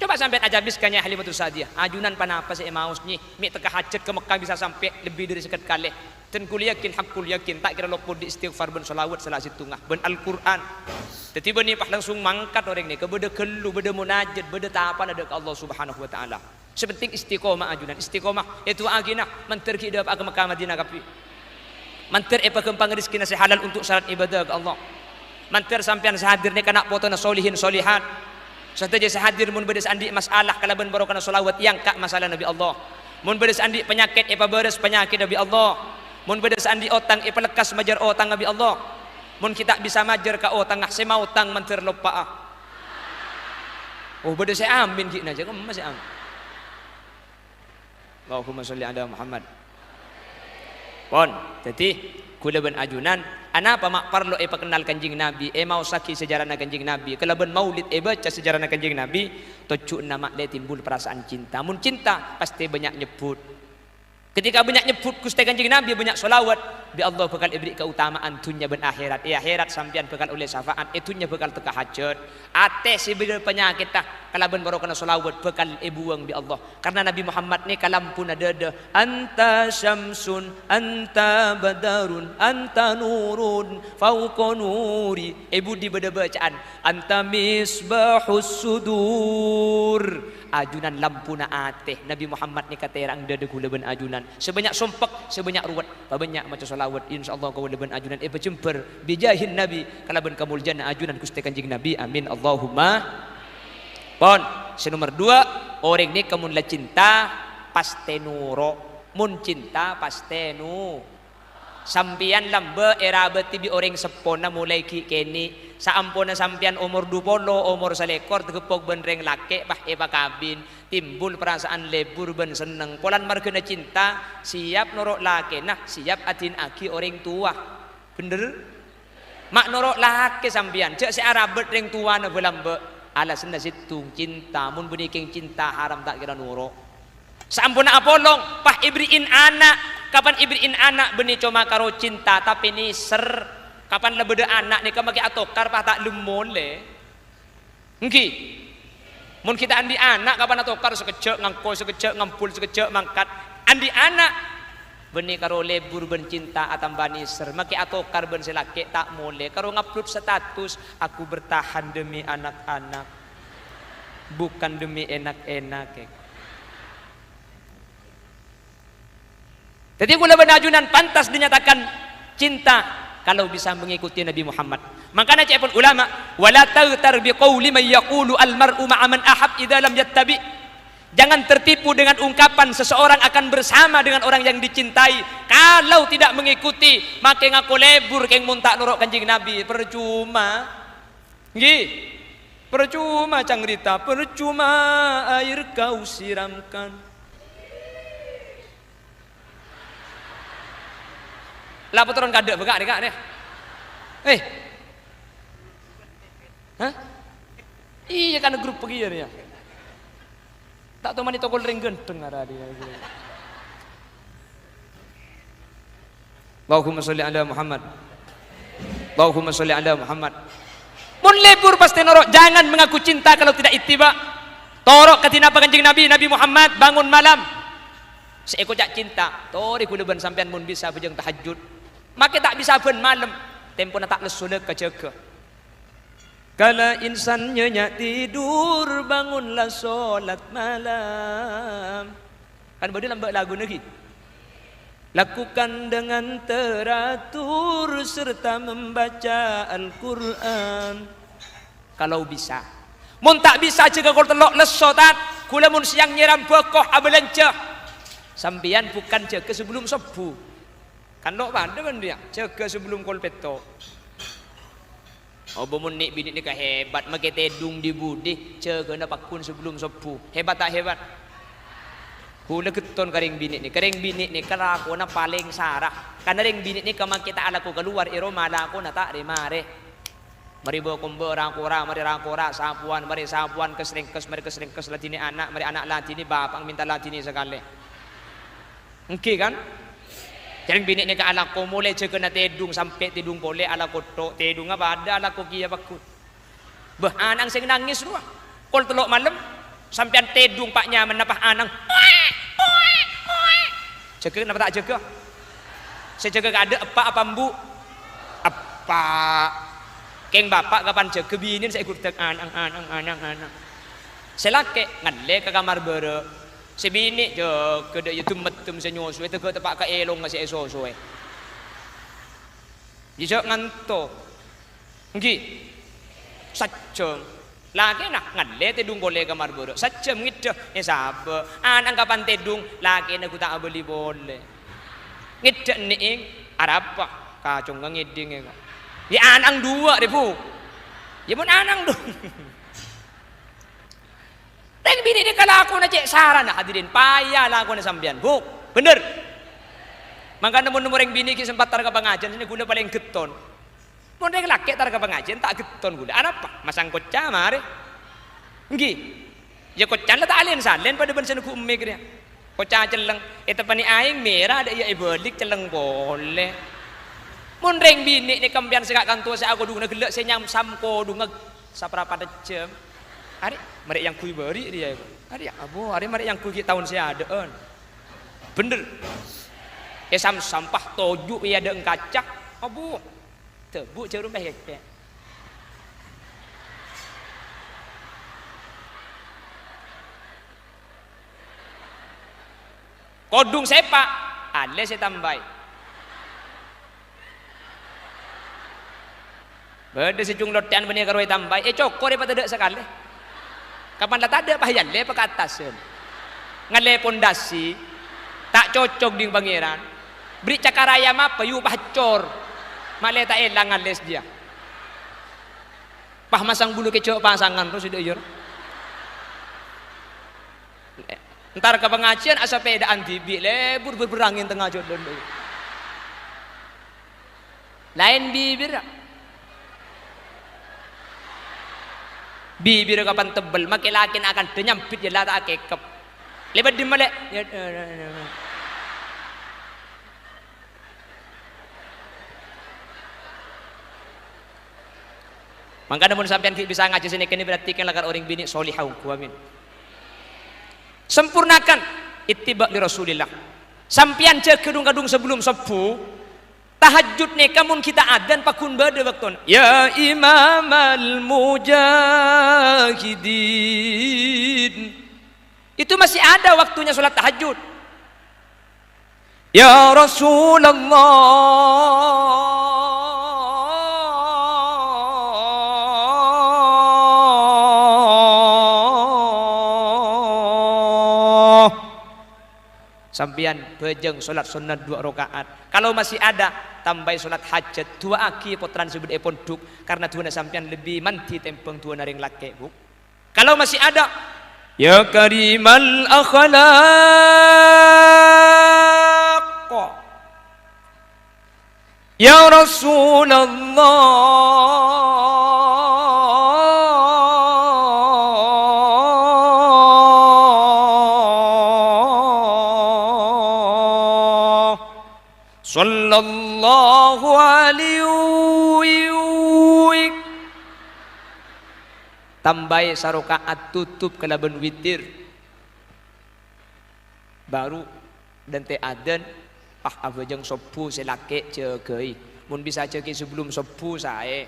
Coba sampai aja habis Nyai Halimatus Sa'diyah. Ajunan panapa si emaus ni, mi teka hajat ke Mekah bisa sampai lebih dari sekat kali. Dan kuliah yakin hakul yakin tak kira lopor di istighfar ben selawat salah situngah ben Al-Qur'an. Tiba ni pas langsung mangkat orang ni ke beda kelu beda munajat beda tapan ada ke Allah Subhanahu wa taala. Sepenting istiqomah ajunan istiqomah itu agina manter ki dapat ke Mekah Madinah kapi manter apa kempang rezeki nasi halal untuk syarat ibadah ke Allah manter sampean sahadir ni kana foto na solihin solihat sahaja sahadir mun bedes andi masalah kalaban baru kana solawat yang kak masalah Nabi Allah mun bedes andi penyakit apa beres penyakit Nabi Allah mun bedes andi otang apa lekas majar otang Nabi Allah mun kita bisa majar ka otang semau utang manter lupa oh bedes saya amin gina aja kamu masih amin Allahumma sholli ala Muhammad. Pon, jadi kula ben ajunan, anapa mak parlo kenal kanjing Nabi, mau saki sejarah kanjing Nabi, kalaban maulid baca sejarah kanjing Nabi, tocu nama le timbul perasaan cinta. Mun cinta pasti banyak nyebut. Ketika banyak nyebut Gusti kanjing Nabi banyak solawat, bi Allah bakal ibri keutamaan dunia ben akhirat. Akhirat sampean bakal oleh syafaat, itunya bakal teka hajat. Ate si penyakit tah kalaban baru kena solawat bekal ibuang bi Allah. Karena Nabi Muhammad ni kalam pun ada anta syamsun anta badarun anta nurun fauqa nuri. Ibu di bacaan anta misbahus sudur. Ajunan lampu na ateh Nabi Muhammad ni katerang dada kula ben ajunan sebanyak sumpek sebanyak ruwet banyak macam solawat insyaallah kau ben ajunan berjemper bijahin Nabi kalaban kamuljan ajunan Gusti Kanjeng Nabi amin Allahumma pon. Nomor 2 orang ni kamun la cinta paste nuro mun cinta paste nu sampian lambe era beti bi orang sepona mulai ki keni saampuna sampian umur 20 umur salekor tegepok benreng lake bah eba kabin timbul perasaan lebur ben seneng polan margena cinta siap norok lake nah siap atin aki orang tua bener mak norok lake sampian cek si arabet ring tua na belambe alasan situng cinta mun buniking cinta haram tak kira norok saampuna apolong pah ibriin anak. Kapan ibriin anak benih cuma karo cinta tapi ni ser kapan lebeda anak ni kamaki atokar pah tak lemole ngki mun kita andi anak kapan atokar sekejap ngangko sekejap ngampul sekejap mangkat andi anak benih karo lebur ben cinta atam bani ser maki atokar ben selake tak mole karo ngupload status aku bertahan demi anak-anak bukan demi enak-enak. Jadi kula benajunan pantas dinyatakan cinta kalau bisa mengikuti Nabi Muhammad. Makanya cek pun ulama wala taghtar biqauli may yaqulu al mar'u ma'a man ahab idza lam yattabi. Jangan tertipu dengan ungkapan seseorang akan bersama dengan orang yang dicintai kalau tidak mengikuti make ngaku lebur keng muntak nuruk Kanjeng Nabi percuma. Nggih. Percuma cangrita, percuma air kau siramkan. Lah puteran kadek bekak dekak deh. Hah? Iya kan grup pergi ya. Tak tahu mani tokol ring genteng ada dia. Allahumma sholli ala Muhammad. Allahumma sholli ala Muhammad. Mun lebur pasti norok jangan mengaku cinta kalau tidak ittiba. Torok katina Kanjeng Nabi Muhammad bangun malam. Seekor cak cinta. Tori kulaban sampean mun bisa bejeng tahajud. Maka tak bisa ben malam tempo na tak lesu ke jaga kala insan nyenyak tidur bangunlah solat malam kan bodi lambak lagu lagi lakukan dengan teratur serta membaca Al-Quran kalau bisa mun tak bisa jaga kol telok lesotat kula mun siang nyiram bekoh abelencah sampian bukan jaga sebelum subuh kan dok pada kan dia jaga sebelum kol peto oh bomun nik bini ni hebat make tedung di budi jaga na pakun sebelum subuh hebat tak hebat kula keton karing bini ni kelaku na paling sarah karena ring bini ni kama kita ala ko keluar iro mala ko na tak remare mari bawa kumbo rangkora mari rangkora sapuan mari sapuan kesringkes mari kesringkes latini anak mari anak latini bapak minta latini sekali engki kan Jangan bini ni ke anak ko mulai cek na tedung sampai tedung boleh ala koto tedung apa ada ala ko kia bakut. Bah anang sing nangis lu. Kol telok malam sampean tedung paknya menapah anang. Cek napa tak jaga? Saya jaga ada apa mbu? Apa? Keng bapak kapan jaga bini saya ikut anang. Selake ngalle ke kamar bere. Si bini je keda itu metem senyosu itu ke tempat ke elong ngasih esoso jijak nganto ngi sajam lagi nak ngalle tedung boleh kamar bodoh sajam ngidah sabe anang kapan tedung lagi nak tak beli boleh ngidah ning arapa kacung ngiding ya anang dua deh bu ya pun anang dong Teng bini ni kalau aku nak cek saran nak hadirin payah lah aku nak sambian bu bener makanya mun orang bini ki sempat tar ke pengajian sini guna paling geton mun orang laki tar ke pengajian tak geton guna apa masang kocah mare ngi ya kocah lah tak alien salen pada bensin ku umi kira kocah celeng itu pani aing merah ada ya ibelik celeng boleh mun orang bini ni kambian sekak kantua saya aku dunga gelak senyam samko dunga saprapa jam Hari mereka yang kui beri dia. Hari abu, hari mereka yang kui tahun saya ada. Bener. Sampah tojuk ya ada kaca. Abu. Tebu je rumah kek. Kodung sepak, ada saya tambah. Beda si cung lotean benih karoi tambah. Cokor dia pada sekali. Kapan lah tak ada pahayan le ke atas. Ngale pondasi tak cocok dengan pangeran. Beri cakaraya apa yu pacor. Male tak elang ngales dia. Pah masang bulu kecok pasangan terus dia. Ntar ke pengajian asa pedaan tibi lebur berberangin tengah jodoh. Lain bibir. Bibir kapan tebel makin lakin akan denyampit je lah tak kekep. Lebat di malek. Maka namun sampean bisa ngaji sini kini berarti kan lagar orang bini solihah amin. Sempurnakan ittiba li Rasulillah. Sampian cek kedung-kedung sebelum sepuh tahajud nih kamun kita adzan pakun bade waktu ya imamal mujahidin itu masih ada waktunya sholat tahajud. Ya Rasulullah sampian bejeng solat sunat 2 rakaat. Kalau masih ada tambah solat hajat 2 aki potran sebut ponduk karena tuana sampian lebih manti tempeng tuana ring laki bu. Kalau masih ada ya karimal akhlaq ya Rasulullah sallallahu alaihi tambah sarokaat tutup kelaban witir baru dan te adan abajang sopu selake cegei mun bisa cegi sebelum sopu saya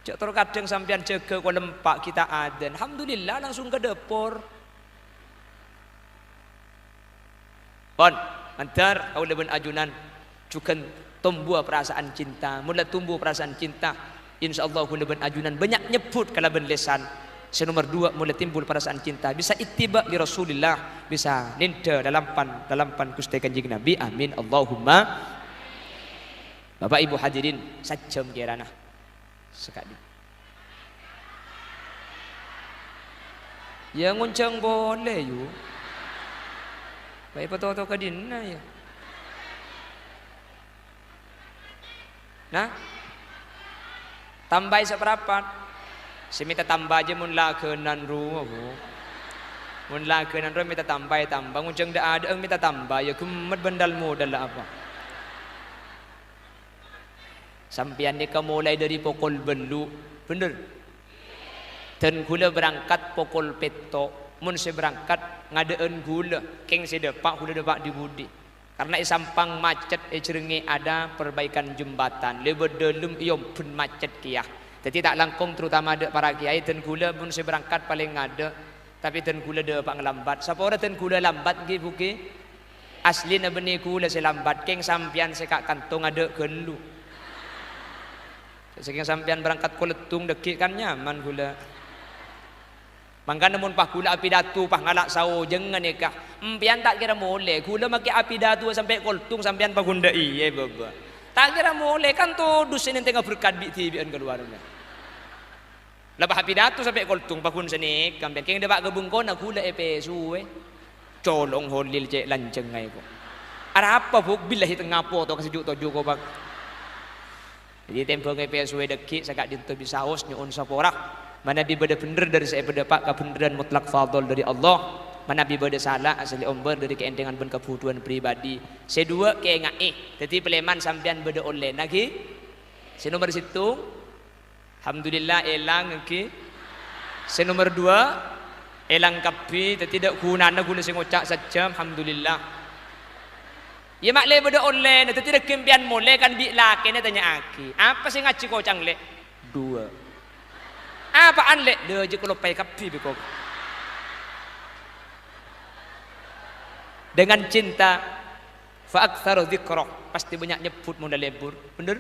cek terkadang sampean cege ko lempak kita adan alhamdulillah langsung ke depor pon antar kau leben ajunan cukan tumbuh perasaan cinta mula tumbuh perasaan cinta insyaallah kuleban ajunan banyak nyebut kalaban lesan senomor 2 mulai timbul perasaan cinta bisa ittiba li Rasulillah bisa ninda dalam pan Gusti Kanjeng Nabi amin Allahumma. Bapak Ibu hadirin sajam kirana sekali ya nguncang boleh yuk baik foto-foto kadina ya. Nah, tambah seberapa? Semita tambah aja mun lakenan ruh, mun lakenan ruh minta tambah, ngunceng dah ada minta tambah ya kemet bandal modal lah apa? Sampian dia mulai dari pukul belu, bener? Dan gula berangkat pukul peto, mun saya berangkat ngadeen gula, keng saya depak gula depak di budi. Karena sampang macet cerengi ada perbaikan jembatan lebih dalam iom pun macet kiah jadi tak langkung terutama ada para kiai dan gula pun saya berangkat paling ada tapi dan gula ada pak ngelambat siapa orang dan gula lambat gi buki asli na benih gula saya lambat keng sampian sekak kantong ada gelu sekian sampian berangkat koletung dekik kan nyaman gula. Mangka namun pah gula api datu pah ngalak sawo jangan nikah empian tak kira boleh gula make api datu sampai koltung sampean pagunda iye baba tak kira boleh kan tuh dusin yang tengah berkat bi tibian keluarnya labah api datu sampai koltung pagun senik kampian keng debak gebungkon gula suwe colong holil cek lanceng ngai po ada apa bu billahi tengah po to kasejuk tojo ko bang jadi tempo ngai suwe dekik sagak dinto bisa haus nyuun saporak. Mana Nabi beda bener dari saya beda pak kebenaran mutlak fadl dari Allah. Mana Nabi beda salah asli omber dari keendengan ben kebutuhan pribadi. Sedua ke ngai. Jadi peleman sampean beda oleh lagi. Si nomor situ. Alhamdulillah elang ke. Nomor 2, elang kapi tidak gunana guna sing ngocak saja alhamdulillah. Ya mak le beda online tidak kempian mole kan bi laki ni tanya aki. Apa sing ngaji kocang le? 2. Apaan le? Dia je kalau pai kapi beko. Dengan cinta fa aktsaru dzikra, pasti banyak nyebut munda lebur. Bener?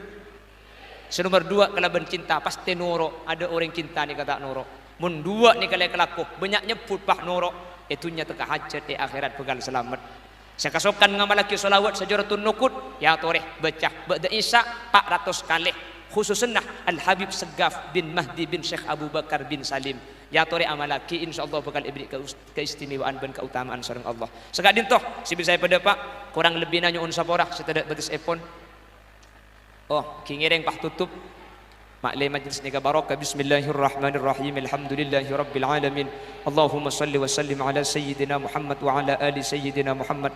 Nomor 2 kalau bercinta pasti noro. Ada orang cinta ni kata noro. Mun 2 ni kalau kelaku banyak nyebut pak noro. Itunya teka hajat di akhirat pegal selamat. Saya kasihkan ngamalaki solawat sajaratun nukut ya toreh baca ba'da Isya 400 kali khususnya Al Habib Segaf bin Mahdi bin Syekh Abu Bakar bin Salim ya toreh amalaki insyaallah bakal ibri keistimewaan dan keutamaan sareng Allah. Segadin toh si bisa pada Pak kurang lebih nanya un saporah setedak batis epon. Oh kingireng pak tutup maklai majlis ni barokah. Bismillahirrahmanirrahim. Alhamdulillahi rabbil alamin. Allahumma salli wa sallim ala sayyidina Muhammad wa ala ali sayyidina Muhammad.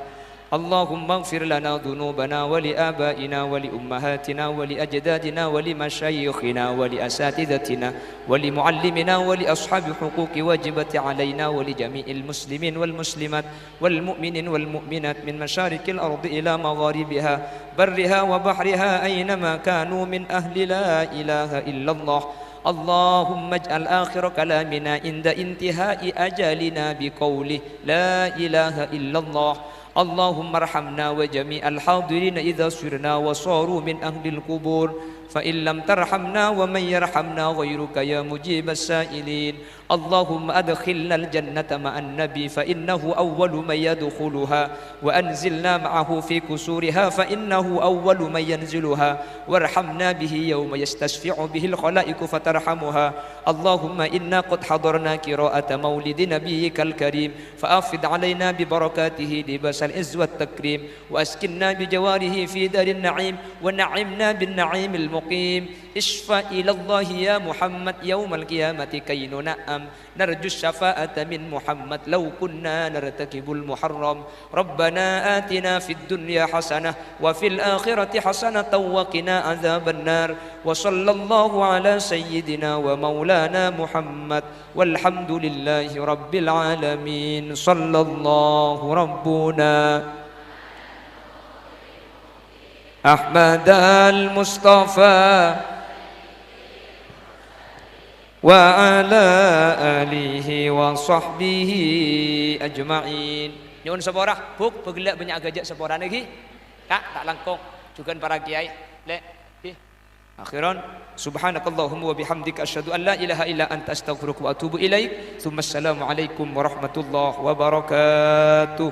Allahumma ighfir lana dhunubana wa li abaina wa li ummahatina wa li ajdadina wa li masyayikhina wa li asatidatina wa li muallimina wa li ashabi huquqi wajibati alaina wa li jami'il muslimin wal muslimat wal mu'minin wal mu'minat min masyarikil ardi ila magharibiha barriha wa bahriha aynama kanu min ahli la ilaha illallah. اللهم اجعل آخر كلامنا عند انتهاء أجلنا بقوله لا إله إلا الله. اللهم ارحمنا وجميع الحاضرين إذا صرنا وصاروا من أهل القبور فإن لم ترحمنا ومن يرحمنا غيرك يا مجيب السائلين. اللهم أدخلنا الجنة مع النبي فإنه أول من يدخلها وأنزلنا معه في كسورها فإنه أول من ينزلها وارحمنا به يوم يستشفع به الخلائق فترحمها. اللهم إنا قد حضرنا قراءة مولد نبيك الكريم فأفض علينا ببركاته لباس العز والتكريم وأسكننا بجواره في دار النعيم ونعمنا بالنعيم المقيم. اشفع إلى الله يا محمد يوم القيامة كي ننعم نرجو الشفاعة من محمد لو كنا نرتكب المحرم. ربنا آتنا في الدنيا حسنة وفي الآخرة حسنة وقنا عذاب النار. وصلى الله على سيدنا ومولانا محمد والحمد لله رب العالمين. صلى الله ربنا أحمد المصطفى وعلى آله وصحبه أجمعين. Nyun seborah buk pegelak banyak gajak seborah lagi kak tak langkong juga para kiai lek akhiran subhanakallahumma wa bihamdika asyhadu an la ilaha illa anta astaghfiruka wa atubu ilaik. Tsumma assalamu alaikum warahmatullahi wabarakatuh.